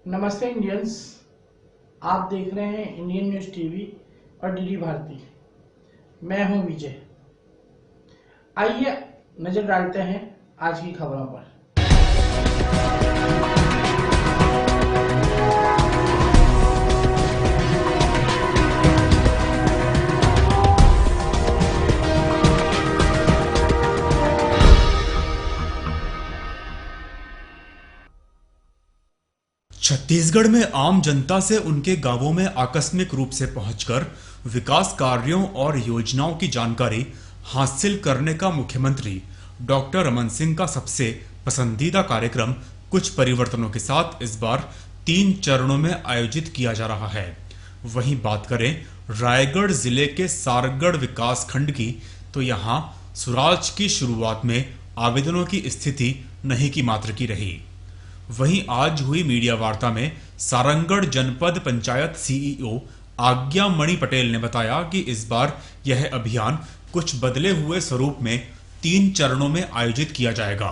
नमस्ते इंडियंस, आप देख रहे हैं इंडियन न्यूज़ टीवी और डीडी भारती। मैं हूं विजय। आइए नजर डालते हैं आज की खबरों पर। छत्तीसगढ़ में आम जनता से उनके गांवों में आकस्मिक रूप से पहुंचकर विकास कार्यों और योजनाओं की जानकारी हासिल करने का मुख्यमंत्री डॉक्टर रमन सिंह का सबसे पसंदीदा कार्यक्रम कुछ परिवर्तनों के साथ इस बार 3 चरणों में आयोजित किया जा रहा है। वहीं बात करें रायगढ़ जिले के सारगढ़ विकास खंड की, तो यहां सुराज की शुरुआत में आवेदनों की स्थिति नहीं की मात्र की रही। वहीं आज हुई मीडिया वार्ता में सारंगढ़ जनपद पंचायत सीईओ आज्ञा मणि पटेल ने बताया कि इस बार यह अभियान कुछ बदले हुए स्वरूप में 3 चरणों में आयोजित किया जाएगा।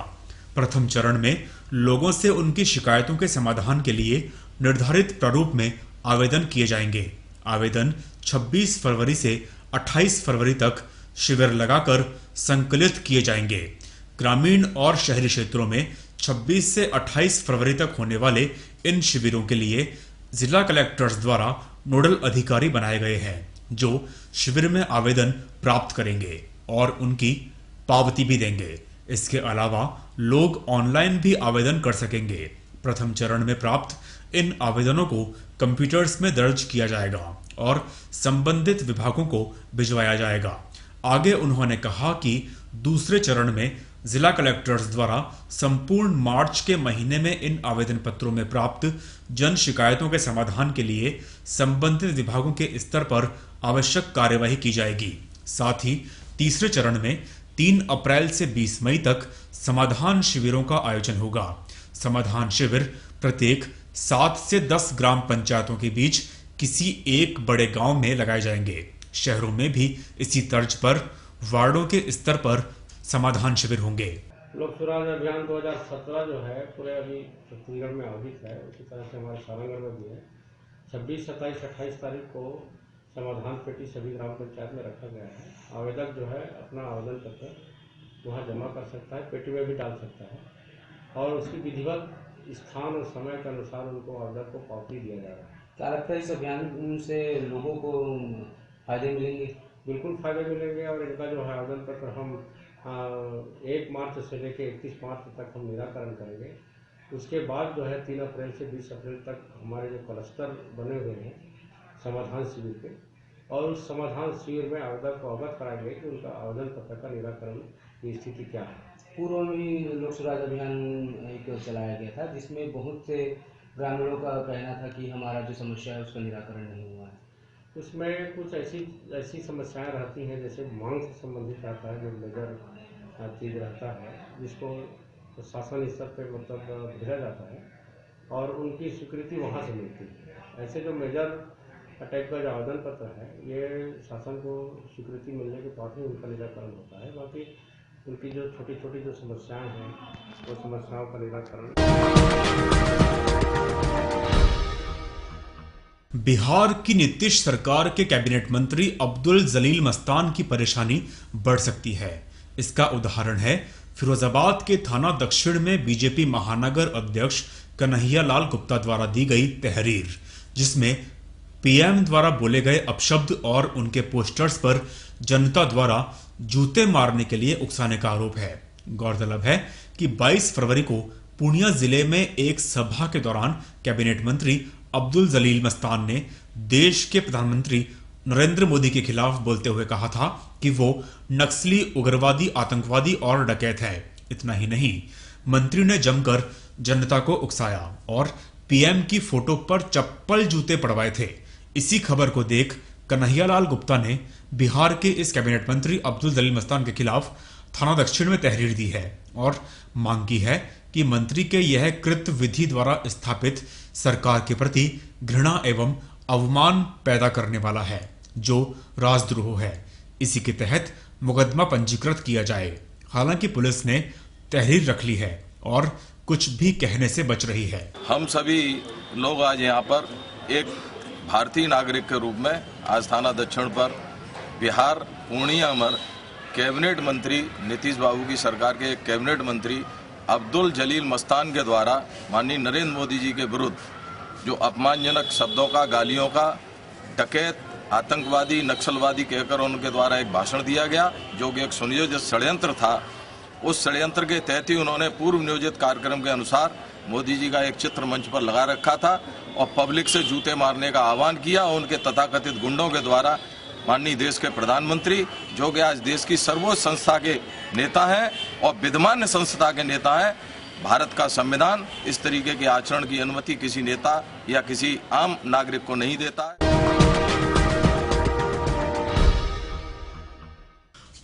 प्रथम चरण में लोगों से उनकी शिकायतों के समाधान के लिए निर्धारित प्रारूप में आवेदन किए जाएंगे। आवेदन 26 फरवरी से 28 फरवरी तक शिविर लगाकर संकलित किए जाएंगे। ग्रामीण और शहरी क्षेत्रों में 26 से 28 फरवरी तक होने वाले इन शिविरों के लिए जिला कलेक्टर्स द्वारा नोडल अधिकारी बनाए गए हैं, जो शिविर में आवेदन प्राप्त करेंगे और उनकी पावती भी देंगे। इसके अलावा लोग ऑनलाइन भी आवेदन कर सकेंगे। प्रथम चरण में प्राप्त इन आवेदनों को कंप्यूटर्स में दर्ज किया जाएगा और संबंधित विभागों को भिजवाया जाएगा। आगे उन्होंने कहा कि दूसरे चरण में जिला कलेक्टर्स द्वारा संपूर्ण मार्च के महीने में इन आवेदन पत्रों में प्राप्त जन शिकायतों के समाधान के लिए संबंधित विभागों के स्तर पर आवश्यक कार्यवाही की जाएगी। साथ ही तीसरे चरण में 3 अप्रैल से 20 मई तक समाधान शिविरों का आयोजन होगा। समाधान शिविर प्रत्येक 7 से 10 ग्राम पंचायतों के बीच किसी एक बड़े गांव में लगाए जाएंगे। शहरों में भी इसी तर्ज पर वार्डों के स्तर पर समाधान शिविर होंगे। लोक सुराज अभियान 2017 जो है पूरे अभी छत्तीसगढ़ में आयोजित है, उसी तरह से हमारे सारंगढ़ में भी है। 26, 27, 28 तारीख को समाधान पेटी सभी ग्राम पंचायत में रखा गया है। आवेदक जो है अपना आवेदन पत्र वहाँ जमा कर सकता है, पेटी में भी डाल सकता है और उसकी विधिवत स्थान और समय के अनुसार उनको आवेदक को पावती दिया जा रहा है। क्या लगता है इस अभियान से लोगों को फायदे मिलेंगे? बिल्कुल फायदे मिलेंगे और इनका जो है आवेदन पत्र हम 1 मार्च से लेकर 31 मार्च तक हम निराकरण करेंगे। उसके बाद जो है 3 अप्रैल से 20 अप्रैल तक हमारे जो क्लस्टर बने हुए हैं समाधान शिविर के, और उस समाधान शिविर में आवेदक को अवगत कराएंगे कि उनका आवेदन पत्र का निराकरण की स्थिति क्या है। पूर्व में भी लोक सुराज अभियान एक चलाया गया था, जिसमें बहुत से ग्रामीणों का कहना था कि हमारा जो समस्या है उसका निराकरण नहीं हुआ है। उसमें कुछ ऐसी समस्याएं रहती हैं, जैसे मांग से संबंधित रहता है, जो मेजर चीज़ रहता है जिसको शासन स्तर पे मतलब भेजा जाता है और उनकी स्वीकृति वहाँ से मिलती है। ऐसे जो मेजर टाइप का जो आवेदन पत्र है, ये शासन को स्वीकृति मिलने के बाद ही उनका निराकरण होता है। बाकी उनकी जो छोटी छोटी जो समस्याएं हैं, वो समस्याओं का निराकरण। बिहार की नीतीश सरकार के कैबिनेट मंत्री अब्दुल जलील मस्तान की परेशानी बढ़ सकती है। इसका उदाहरण है फिरोजाबाद के थाना दक्षिण में बीजेपी महानगर अध्यक्ष कन्हैया लाल गुप्ता द्वारा दी गई तहरीर, जिसमें पीएम द्वारा बोले गए अपशब्द और उनके पोस्टर्स पर जनता द्वारा जूते मारने के लिए उकसाने का आरोप है। गौरतलब है कि 22 फरवरी को पूर्णिया जिले में एक सभा के दौरान कैबिनेट मंत्री अब्दुल जलील मस्तान ने देश के प्रधानमंत्री नरेंद्र मोदी के खिलाफ बोलते हुए कहा था कि वो नक्सली, उग्रवादी, आतंकवादी और डकैत है। इतना ही नहीं, मंत्री ने जमकर जनता को उकसाया और पीएम की फोटो पर चप्पल जूते पड़वाए थे। इसी खबर को देख कन्हैयालाल गुप्ता ने बिहार के इस कैबिनेट मंत्री अब्दुल जलील मस्तान के खिलाफ थाना दक्षिण में तहरीर दी है और मांग की है कि मंत्री के यह कृत्य विधि द्वारा स्थापित सरकार के प्रति घृणा एवं अवमान पैदा करने वाला है, जो राजद्रोह है। इसी के तहत मुकदमा पंजीकृत किया जाए। हालांकि पुलिस ने तहरीर रख ली है और कुछ भी कहने से बच रही है। हम सभी लोग आज यहाँ पर एक भारतीय नागरिक के रूप में आज थाना दक्षिण पर बिहार पूर्णिया में कैबिनेट मंत्री नीतीश बाबू की सरकार के कैबिनेट मंत्री अब्दुल जलील मस्तान के द्वारा माननीय नरेंद्र मोदी जी के विरुद्ध जो अपमानजनक शब्दों का, गालियों का, डकैत, आतंकवादी, नक्सलवादी कहकर उनके द्वारा एक भाषण दिया गया, जो कि एक सुनियोजित षड्यंत्र था। उस षड्यंत्र के तहत ही उन्होंने पूर्व नियोजित कार्यक्रम के अनुसार मोदी जी का एक चित्र मंच पर लगा रखा था और पब्लिक से जूते मारने का आह्वान किया। उनके तथाकथित गुंडों के द्वारा माननीय देश के प्रधानमंत्री, जो कि आज देश की सर्वोच्च संस्था के नेता हैं और विधिमान्य संस्था के नेता हैं, भारत का संविधान इस तरीके के आचरण की अनुमति किसी नेता या किसी आम नागरिक को नहीं देता है।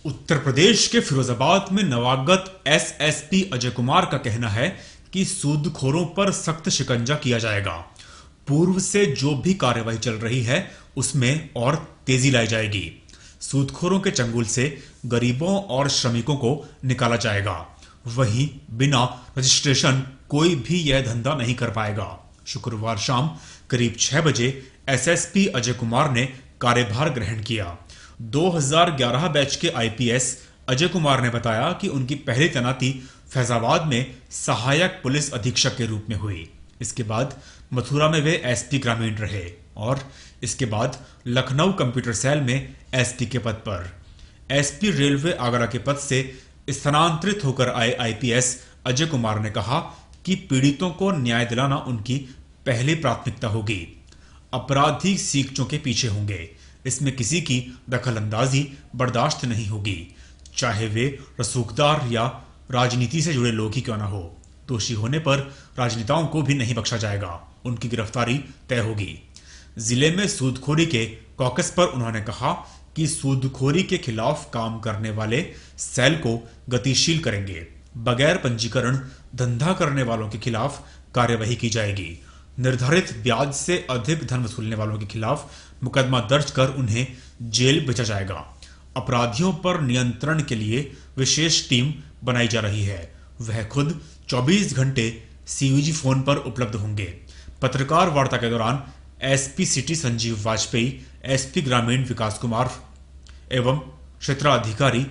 उत्तर प्रदेश के फिरोजाबाद में नवागत एसएसपी अजय कुमार का कहना है कि सूदखोरों पर सख्त शिकंजा किया जाएगा। पूर्व से जो भी कार्यवाही चल रही है उसमें और तेजी लाई जाएगी। सूदखोरों के चंगुल से गरीबों और श्रमिकों को निकाला जाएगा। वहीं बिना रजिस्ट्रेशन कोई भी यह धंधा नहीं कर पाएगा। शुक्रवार शाम करीब 6 बजे एसएसपी अजय कुमार ने कार्यभार ग्रहण किया। 2011 बैच के आईपीएस अजय कुमार ने बताया कि उनकी पहली तैनाती फैजाबाद में सहायक पुलिस अधीक्षक के रूप में हुई। इसके बाद मथुरा में वे एसपी ग्रामीण रहे और इसके बाद लखनऊ कंप्यूटर सेल में एसपी के पद पर। एसपी रेलवे आगरा के पद से स्थानांतरित होकर आए आईपीएस अजय कुमार ने कहा कि पीड़ितों को न्याय दिलाना उनकी पहली प्राथमिकता होगी। अपराधी सीखचों के पीछे होंगे। इसमें किसी की दखलंदाजी बर्दाश्त नहीं होगी, चाहे वे रसूखदार या राजनीति से जुड़े लोग ही क्यों ना हो। दोषी होने पर राजनेताओं को भी नहीं बख्शा जाएगा, उनकी गिरफ्तारी तय होगी। जिले में सूदखोरी के कॉकस पर उन्होंने कहा कि सूदखोरी के खिलाफ काम करने वाले सेल को गतिशील करेंगे। बगैर पंजीकरण धंधा करने वालों के खिलाफ कार्यवाही की जाएगी। निर्धारित ब्याज से अधिक धन वसूलने वालों के खिलाफ मुकदमा दर्ज कर उन्हें जेल भेजा जाएगा। अपराधियों पर नियंत्रण के लिए विशेष टीम बनाई जा रही है। वह खुद 24 घंटे सीयूजी फोन पर उपलब्ध होंगे। पत्रकार वार्ता के दौरान SP city Sanjeev Vajpayee, SP ग्रामीण विकास कुमार एवं क्षेत्राधिकारी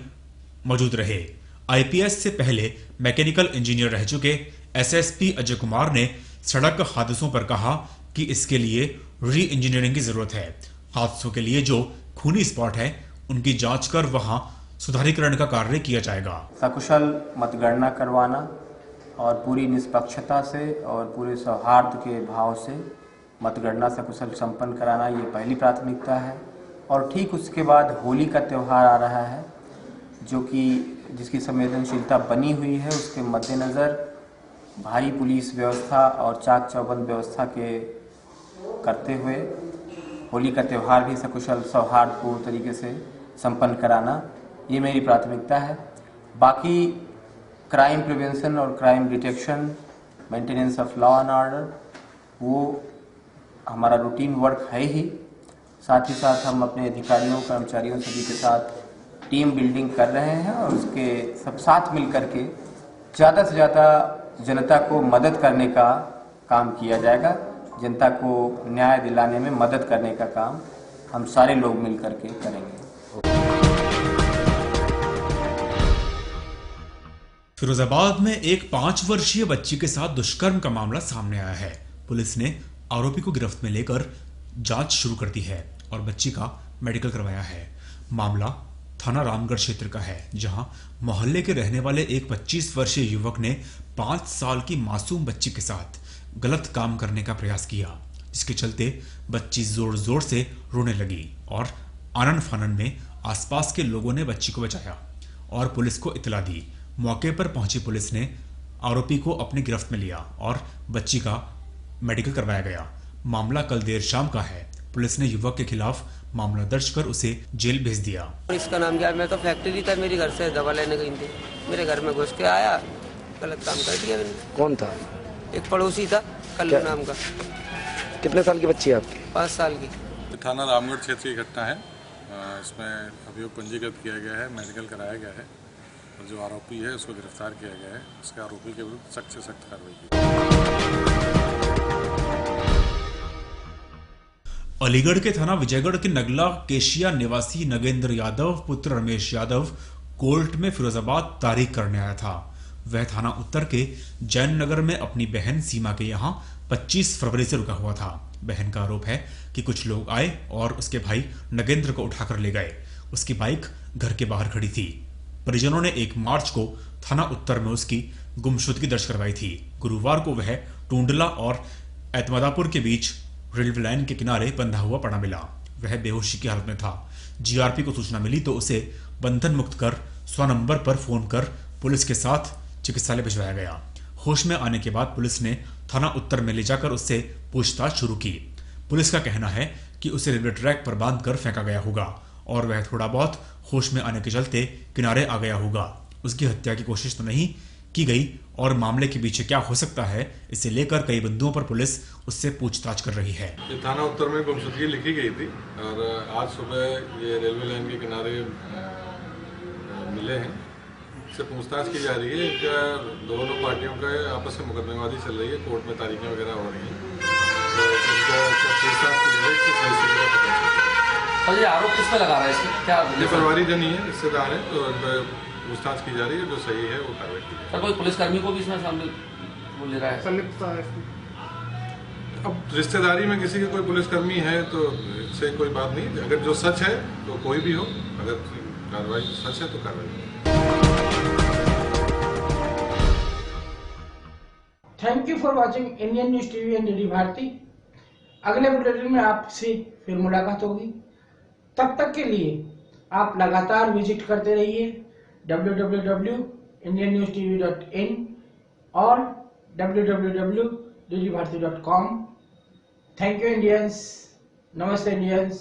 मौजूद रहे। आईपीएस से पहले मैकेनिकल इंजीनियर रह चुके एसएसपी अजय कुमार ने सड़क हादसों पर कहा कि इसके लिए री इंजीनियरिंग की जरूरत है। हादसों के लिए जो खूनी स्पॉट है उनकी जांच कर वहां सुधारीकरण का कार्य किया जाएगा। सकुशल मतगणना करवाना और पूरी निष्पक्षता से और पूरे सौहार्द के भाव से मतगणना सकुशल संपन्न कराना ये पहली प्राथमिकता है। और ठीक उसके बाद होली का त्यौहार आ रहा है, जो कि जिसकी संवेदनशीलता बनी हुई है। उसके मद्देनज़र भारी पुलिस व्यवस्था और चाक चौबंद व्यवस्था के करते हुए होली का त्यौहार भी सकुशल सौहार्दपूर्ण तरीके से संपन्न कराना ये मेरी प्राथमिकता है। बाकी क्राइम प्रिवेंशन और crime detection, maintenance of law and order, वो हमारा रूटीन वर्क है ही। साथ ही साथ हम अपने अधिकारियों, कर्मचारियों सभी के साथ टीम बिल्डिंग कर रहे हैं और उसके सब साथ मिल कर के ज़्यादा से ज़्यादा जनता को मदद करने का काम किया जाएगा। जनता को न्याय दिलाने में मदद करने का काम हम सारे लोग मिल कर के करेंगे। फिरोजाबाद में एक 5 वर्षीय बच्ची के साथ दुष्कर्म का मामला सामने आया है। पुलिस ने आरोपी को गिरफ्त में लेकर जांच शुरू कर दी है और बच्ची का मेडिकल करवाया है। मामला थाना रामगढ़ क्षेत्र का है, जहां मोहल्ले के रहने वाले एक 25 वर्षीय युवक ने 5 साल की मासूम बच्ची के साथ गलत काम करने का प्रयास किया, जिसके चलते बच्ची जोर जोर से रोने लगी और आनन फानन में आसपास के लोगों ने बच्ची को बचाया और पुलिस को इतला दी। मौके पर पहुंची पुलिस ने आरोपी को अपनी गिरफ्त में लिया और बच्ची का मेडिकल करवाया गया। मामला कल देर शाम का है। पुलिस ने युवक के खिलाफ मामला दर्ज कर उसे जेल भेज दिया। इसका नाम क्या है? मैं तो फैक्ट्री था, मेरे घर से दवा लेने गई थी, मेरे घर में घुस के आया, गलत काम कर दिया मैंने। कौन था? एक पड़ोसी था, कल्लू नाम का। कितने साल की बच्ची है आपकी? 5 साल की। थाना रामगढ़ क्षेत्र की घटना है। इसमें अभियोग पंजीकृत किया गया है, मेडिकल कराया गया है और जो आरोपी है उसको गिरफ्तार किया गया है। उसके आरोपी के विरुद्ध सख्त से सख्त कार्रवाई की। अलीगढ़ के थाना विजयगढ़ के नगला केशिया निवासी नगेंद्र यादव पुत्र रमेश यादव कोर्ट में फिरोजाबाद तारीख करने आया था। वह थाना उत्तर के जैन नगर में अपनी बहन सीमा के यहाँ 25 फरवरी से रुका हुआ था। बहन का आरोप है कि कुछ लोग आए और उसके भाई नगेंद्र को उठाकर ले गए। उसकी बाइक घर के बाहर खड़ी थी। परिजनों ने 1 मार्च को थाना उत्तर में उसकी गुमशुदगी दर्ज करवाई थी। गुरुवार को वह टूंडला और एतमदापुर के बीच रेलवे लाइन के किनारे बंधा हुआ पड़ा मिला। वह बेहोशी की हालत में था। जीआरपी को सूचना मिली तो उसे बंधन मुक्त कर 100 नंबर पर फोन कर पुलिस के साथ चिकित्सालय भिजवाया गया। होश में आने के बाद पुलिस ने थाना उत्तर में ले जाकर उससे पूछताछ शुरू की। पुलिस का कहना है कि उसे रेलवे ट्रैक पर बांधकर फेंका गया होगा और वह थोड़ा बहुत होश में आने के चलते किनारे आ गया होगा। उसकी हत्या की कोशिश तो नहीं की गई और मामले के पीछे क्या हो सकता है, इसे लेकर कई बिंदुओं पर पुलिस उससे पूछताछ कर रही है। थाना उत्तर में गुमशुदगी लिखी गई थी और आज सुबह ये रेलवे लाइन के किनारे मिले हैं। इससे पूछताछ की जा रही है। दोनों पार्टियों का आपस में मुकदमेबाजी चल रही है, कोर्ट में तारीखें वगैरह हो रही हैं, तो इनका पूछताछ की जा रही है कि सही स्थिति का पता चले। और ये आरोप किस पे लगा रहा है इसमें क्या? ये परिवारी जन ही है, रिश्तेदार है, तो पूछताछ की जा रही है। जो सही है वो कार्रवाई की जाएगी। कोई पुलिसकर्मी को भी इसमें शामिल वो ले रहा है, संलिप्तता है इसमें? अब रिश्तेदारी में किसी के कोई पुलिसकर्मी है तो इससे कोई बात नहीं। अगर जो सच है तो कोई भी हो, अगर कार्रवाई सच है तो कार्रवाई। Thank you for watching Indian news TV and DD Bharati. अगले बुलेटिन में आपसे फिर मुलाकात होगी। तब तक के लिए आप लगातार विजिट करते रहिए www.indiannewstv.in और www.ddbharati.com। Thank you Indians. नमस्ते इंडियंस।